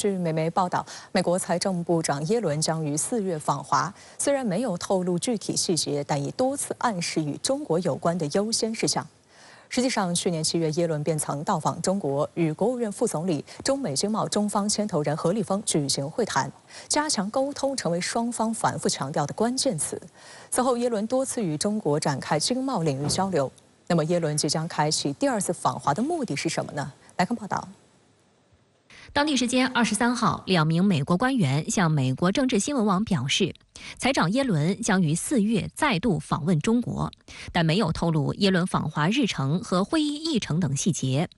据美媒报道，美国财政部长耶伦将于4月访华，虽然没有透露具体细节，但已多次暗示与中国有关的优先事项。实际上，去年7月，耶伦便曾到访中国，与国务院副总理、中美经贸中方牵头人何立峰举行会谈，加强沟通成为双方反复强调的关键词。此后，耶伦多次与中国展开经贸领域交流。那么，耶伦即将开启第2次访华的目的是什么呢？来看报道。当地时间23号，2名美国官员向美国政治新闻网表示，财长耶伦将于4月再度访问中国，但没有透露耶伦访华日程和会议议程等细节。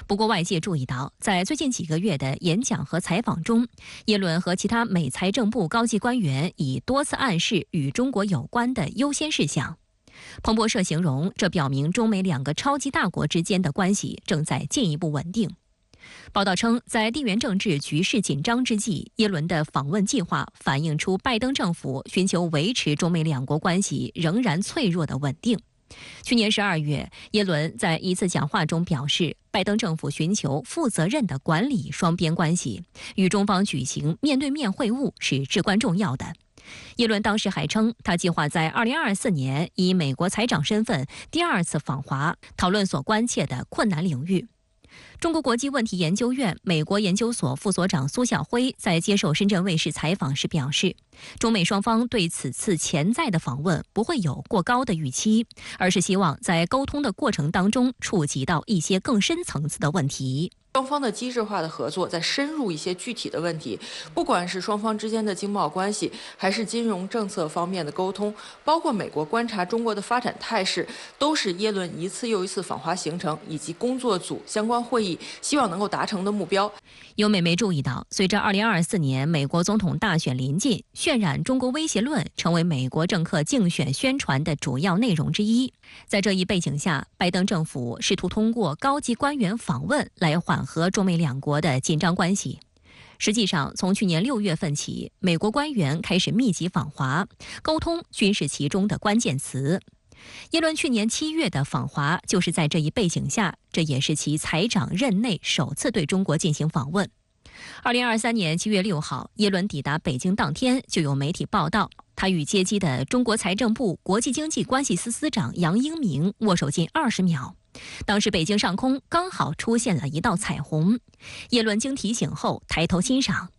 不过，外界注意到，在最近几个月的演讲和采访中，耶伦和其他美财政部高级官员已多次暗示与中国有关的优先事项。彭博社形容，这表明中美2个超级大国之间的关系正在进一步稳定。报道称，在地缘政治局势紧张之际，耶伦的访问计划反映出拜登政府寻求维持中美2国关系仍然脆弱的稳定。去年12月，耶伦在一次讲话中表示，拜登政府寻求负责任地管理双边关系，与中方举行面对面会晤是至关重要的。耶伦当时还称，他计划在2024年以美国财长身份第2次访华，讨论所关切的困难领域。中国国际问题研究院美国研究所副所长苏晓辉在接受深圳卫视采访时表示，中美双方对此次潜在的访问不会有过高的预期，而是希望在沟通的过程当中触及到一些更深层次的问题。双方的机制化的合作，在深入一些具体的问题，不管是双方之间的经贸关系，还是金融政策方面的沟通，包括美国观察中国的发展态势，都是耶伦一次又一次访华行程以及工作组相关会议希望能够达成的目标。有美媒注意到，随着2024年美国总统大选临近，渲染中国威胁论成为美国政客竞选宣传的主要内容之一。在这一背景下，拜登政府试图通过高级官员访问来缓和中美2国的紧张关系。实际上，从去年6月份起，美国官员开始密集访华，沟通均是其中的关键词。耶伦去年7月的访华就是在这一背景下，这也是其财长任内首次对中国进行访问。2023年7月6号，耶伦抵达北京当天，就有媒体报道，他与接机的中国财政部国际经济关系司司长杨英明握手近20秒。当时北京上空刚好出现了一道彩虹，耶伦经提醒后抬头欣赏。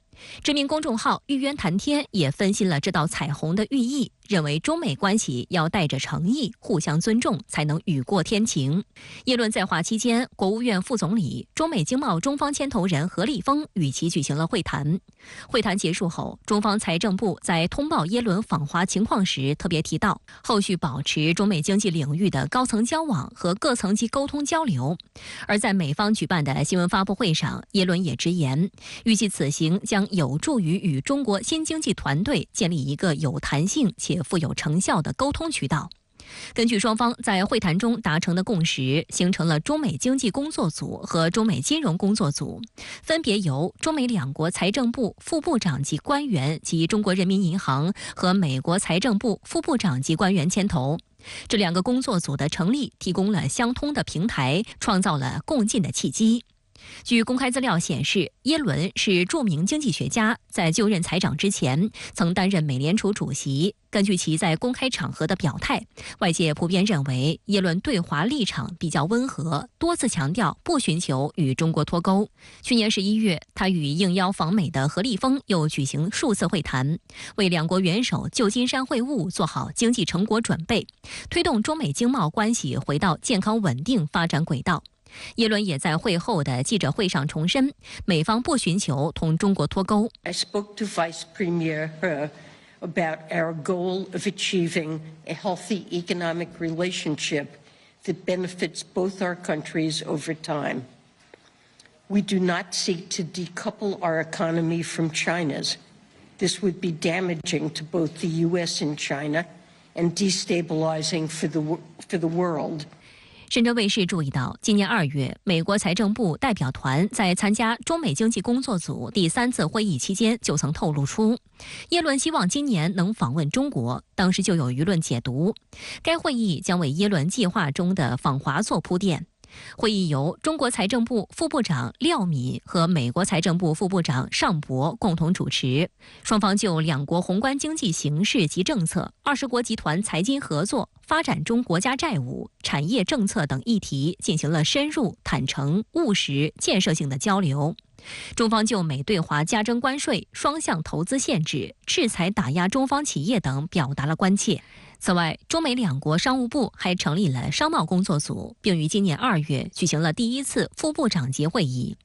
知名公众号玉渊谈天也分析了这道彩虹的寓意，认为中美关系要带着诚意、互相尊重，才能雨过天晴。耶伦在华期间，国务院副总理、中美经贸中方牵头人何立峰与其举行了会谈。会谈结束后，中方财政部在通报耶伦访华情况时特别提到，后续保持中美经济领域的高层交往和各层级沟通交流。而在美方举办的新闻发布会上，耶伦也直言，预计此行将有助于与中国新经济团队建立一个有弹性且富有成效的沟通渠道。根据双方在会谈中达成的共识，形成了中美经济工作组和中美金融工作组，分别由中美2国财政部副部长级官员及中国人民银行和美国财政部副部长级官员牵头。这2个工作组的成立提供了相通的平台，创造了共进的契机。据公开资料显示，耶伦是著名经济学家，在就任财长之前曾担任美联储主席。根据其在公开场合的表态，外界普遍认为耶伦对华立场比较温和，多次强调不寻求与中国脱钩。去年11月，他与应邀访美的何立峰又举行数次会谈，为2国元首旧金山会晤做好经济成果准备，推动中美经贸关系回到健康稳定发展轨道。耶伦也在会后的记者会上重申，美方不寻求同中国脱钩。I spoke to Vice Premier about our goal of achieving a healthy economic relationship that benefits both our countries over time. We do not seek to decouple our economy from China's. This would be damaging to both the U.S. and China and destabilizing for the world. 深圳卫视注意到，今年2月，美国财政部代表团在参加中美经济工作组第3次会议期间，就曾透露出，耶伦希望今年能访问中国。当时就有舆论解读，该会议将为耶伦计划中的访华做铺垫。会议由中国财政部副部长廖敏和美国财政部副部长尚博共同主持。双方就两国宏观经济形势及政策、20国集团财经合作、发展中国家债务、产业政策等议题进行了深入、坦诚、务实、建设性的交流。中方就美对华加征关税、双向投资限制、制裁打压中方企业等表达了关切。此外，中美两国商务部还成立了商贸工作组，并于今年2月举行了第1次副部长级会议。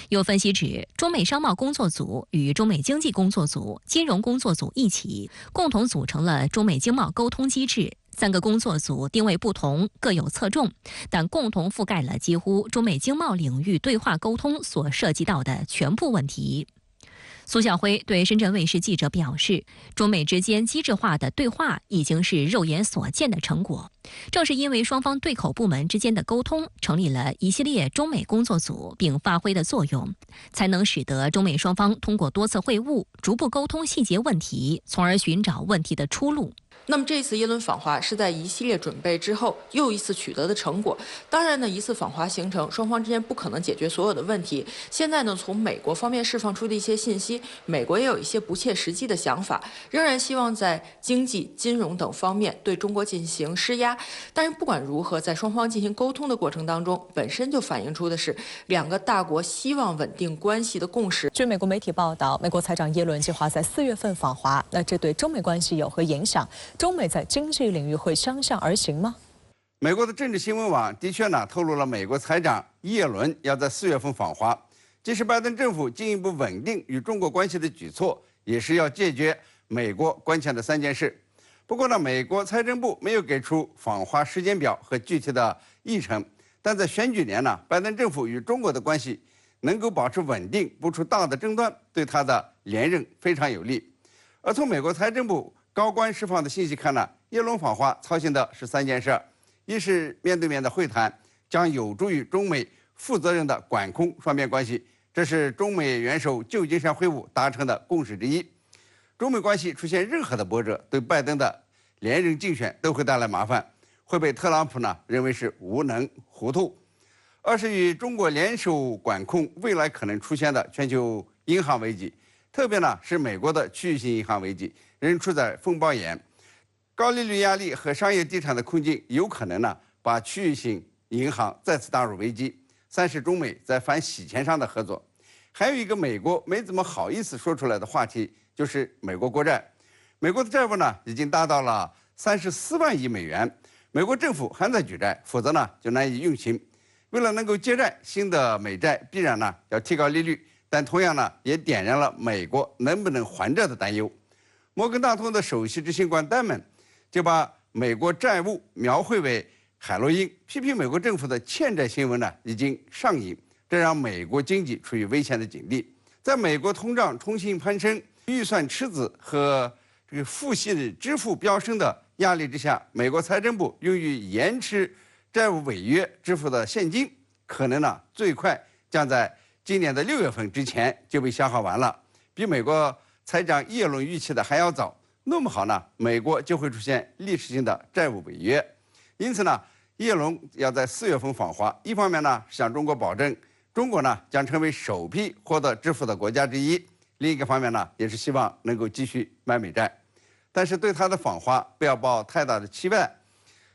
有分析指，中美商贸工作组与中美经济工作组、金融工作组一起，共同组成了中美经贸沟通机制。3个工作组定位不同，各有侧重，但共同覆盖了几乎中美经贸领域对话沟通所涉及到的全部问题。苏晓辉对深圳卫视记者表示，中美之间机制化的对话已经是肉眼所见的成果。正是因为双方对口部门之间的沟通成立了一系列中美工作组，并发挥的作用，才能使得中美双方通过多次会晤逐步沟通细节问题，从而寻找问题的出路。那么这次耶伦访华是在一系列准备之后又一次取得的成果。当然呢，一次访华行程，双方之间不可能解决所有的问题。现在呢，从美国方面释放出的一些信息，美国也有一些不切实际的想法，仍然希望在经济、金融等方面对中国进行施压。但是不管如何，在双方进行沟通的过程当中，本身就反映出的是两个大国希望稳定关系的共识。据美国媒体报道，美国财长耶伦计划在4月份访华，那这对中美关系有何影响？中美在经济领域会相向而行吗？美国的政治新闻网的确透露了美国财长耶伦要在4月份访华，这是拜登政府进一步稳定与中国关系的举措，也是要解决美国关切的3件事。不过美国财政部没有给出访华时间表和具体的议程，但在选举年拜登政府与中国的关系能够保持稳定，不出大的争端，对他的连任非常有利。而从美国财政部高官释放的信息看耶伦访华操心的是3件事：一是面对面的会谈将有助于中美负责任的管控双边关系，这是中美元首旧金山会晤达成的共识之一。中美关系出现任何的波折，对拜登的连任竞选都会带来麻烦，会被特朗普认为是无能糊涂。二是与中国联手管控未来可能出现的全球银行危机，特别是美国的区域性银行危机仍处在风暴眼，高利率压力和商业地产的困境有可能把区域性银行再次打入危机。三是中美在反洗钱上的合作。还有一个美国没怎么好意思说出来的话题，就是美国国债。美国的债务已经达到了34万亿美元，美国政府还在举债，否则就难以运行。为了能够借债，新的美债必然要提高利率，但同样也点燃了美国能不能还债的担忧。摩根大通的首席执行官戴蒙就把美国债务描绘为海洛因，批评美国政府的欠债新闻已经上瘾，这让美国经济处于危险的境地。在美国通胀重新攀升、预算赤字和付息支付飙升的压力之下，美国财政部用于延迟债务违约支付的现金，可能最快将在今年的6月份之前就被消耗完了，比美国财长耶伦预期的还要早。弄不好美国就会出现历史性的债务违约。因此耶伦要在4月份访华，一方面向中国保证中国将成为首批获得支付的国家之一，另一个方面也是希望能够继续买美债。但是对他的访华不要抱太大的期待，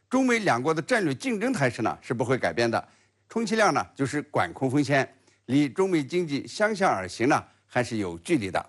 中美两国的战略竞争态势是不会改变的，充其量就是管控风险，离中美经济相向而行还是有距离的。